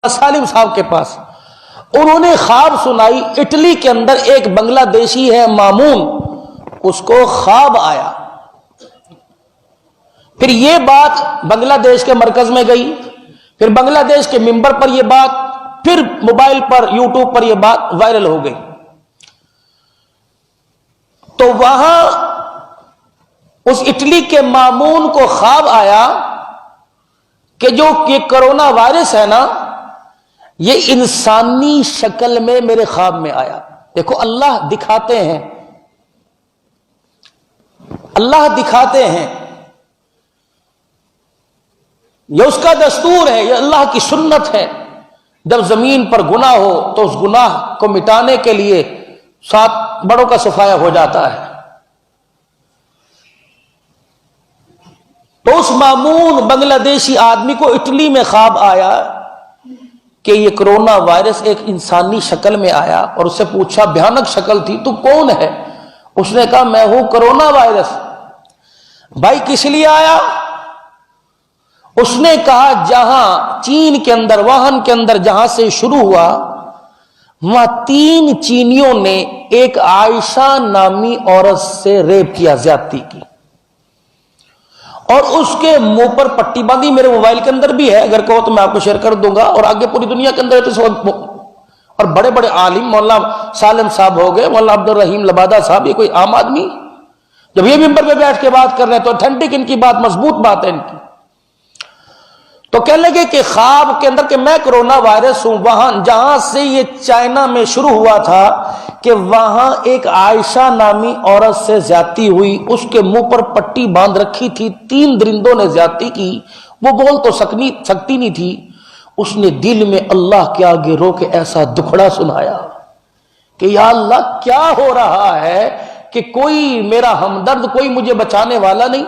سالم صاحب کے پاس، انہوں نے خواب سنائی، اٹلی کے اندر ایک بنگلہ دیشی ہے مامون، اس کو خواب آیا۔ پھر یہ بات بنگلہ دیش کے مرکز میں گئی، پھر بنگلہ دیش کے ممبر پر یہ بات، پھر موبائل پر یوٹیوب پر یہ بات وائرل ہو گئی۔ تو وہاں اس اٹلی کے مامون کو خواب آیا کہ جو یہ کرونا وائرس ہے نا، یہ انسانی شکل میں میرے خواب میں آیا۔ دیکھو اللہ دکھاتے ہیں، اللہ دکھاتے ہیں، یہ اس کا دستور ہے، یہ اللہ کی سنت ہے۔ جب زمین پر گناہ ہو تو اس گناہ کو مٹانے کے لیے 7 بڑوں کا صفایا ہو جاتا ہے۔ تو اس مامون بنگلہ دیشی آدمی کو اٹلی میں خواب آیا کہ یہ کرونا وائرس ایک انسانی شکل میں آیا، اور اس سے پوچھا، بھیانک شکل تھی، تو کون ہے؟ اس نے کہا میں ہوں کرونا وائرس۔ بھائی کس لیے آیا؟ اس نے کہا جہاں چین کے اندر، ووہان کے اندر جہاں سے شروع ہوا، وہاں 3 چینیوں نے ایک عائشہ نامی عورت سے ریپ کیا، زیادتی کی، اور اس کے منہ پر پٹی باندھی۔ میرے موبائل کے اندر بھی ہے، اگر کہو تو میں آپ کو شیئر کر دوں گا، اور آگے پوری دنیا کے اندر ہے تو اور بڑے بڑے عالم، مولانا سالم صاحب ہو گئے، مولانا عبد الرحیم لبادہ صاحب، یہ کوئی عام آدمی جب یہ ممبر پہ بیٹھ کے بات کر رہے ہیں تو اتھینٹک ان کی بات، مضبوط بات ہے ان کی۔ تو کہنے لگے کہ خواب کے اندر کہ میں کرونا وائرس ہوں، وہاں جہاں سے یہ چائنا میں شروع ہوا تھا کہ وہاں ایک عائشہ نامی عورت سے زیادتی ہوئی، اس کے منہ پر پٹی باندھ رکھی تھی، 3 درندوں نے زیادتی کی، وہ بول تو سکتی نہیں تھی۔ اس نے دل میں اللہ کے آگے رو کے ایسا دکھڑا سنایا کہ یا اللہ کیا ہو رہا ہے کہ کوئی میرا ہمدرد، کوئی مجھے بچانے والا نہیں۔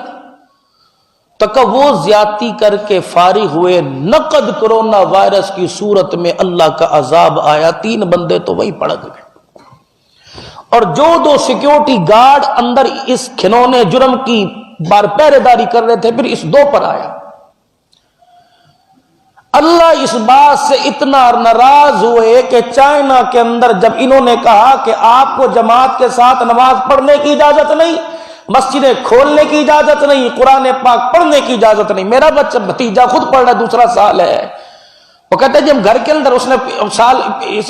تک وہ زیادتی کر کے فارغ ہوئے، نقد کرونا وائرس کی صورت میں اللہ کا عذاب آیا، 3 بندے تو وہی پڑ گئے، اور جو 2 سیکیورٹی گارڈ اندر اس کھنونے جرم کی پہرے داری کر رہے تھے، پھر اس 2 پر آیا۔ اللہ اس بات سے اتنا ناراض ہوئے کہ چائنا کے اندر جب انہوں نے کہا کہ آپ کو جماعت کے ساتھ نماز پڑھنے کی اجازت نہیں، مسجدیں کھولنے کی اجازت نہیں، قرآن پاک پڑھنے کی اجازت نہیں، میرا بچہ بھتیجا خود پڑھ رہا ہے، 2 سال ہے، وہ کہتے ہیں جب گھر کے اندر اس نے سال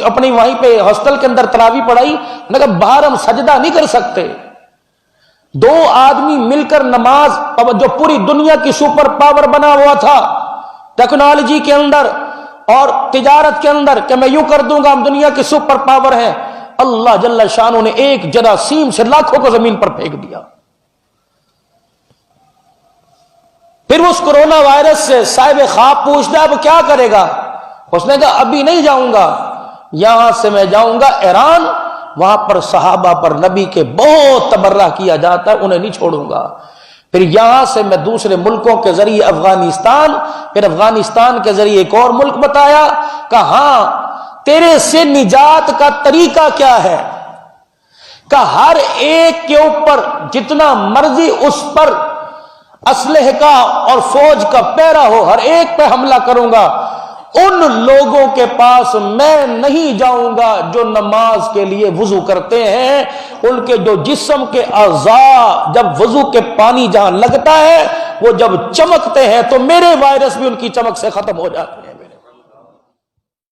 اپنی وہیں پہ ہاسٹل کے اندر تراویح پڑھائی، انہوں نے کہا باہر ہم سجدہ نہیں کر سکتے، 2 آدمی مل کر نماز، جو پوری دنیا کی سپر پاور بنا ہوا تھا ٹیکنالوجی کے اندر اور تجارت کے اندر کہ میں یوں کر دوں گا، ہم دنیا کی سپر پاور ہیں، اللہ جل شانہ نے ایک جراثیم سے لاکھوں کو زمین پر پھینک دیا۔ پھر اس کرونا وائرس سے صاحب خواب پوچھتا ہے وہ کیا کرے گا؟ اس نے کہا ابھی نہیں جاؤں گا، یہاں سے میں جاؤں گا ایران، وہاں پر صحابہ پر نبی کے بہت تبرہ کیا جاتا ہے، انہیں نہیں چھوڑوں گا۔ پھر یہاں سے میں دوسرے ملکوں کے ذریعے افغانستان، پھر افغانستان کے ذریعے ایک اور ملک بتایا، کہا ہاں تیرے سے نجات کا طریقہ کیا ہے؟ کہ ہر ایک کے اوپر جتنا مرضی اس پر اسلحے کا اور فوج کا پیرا ہو، ہر ایک پہ حملہ کروں گا، ان لوگوں کے پاس میں نہیں جاؤں گا جو نماز کے لیے وضو کرتے ہیں، ان کے جو جسم کے اعضاء جب وضو کے پانی جہاں لگتا ہے وہ جب چمکتے ہیں تو میرے وائرس بھی ان کی چمک سے ختم ہو جاتے ہیں۔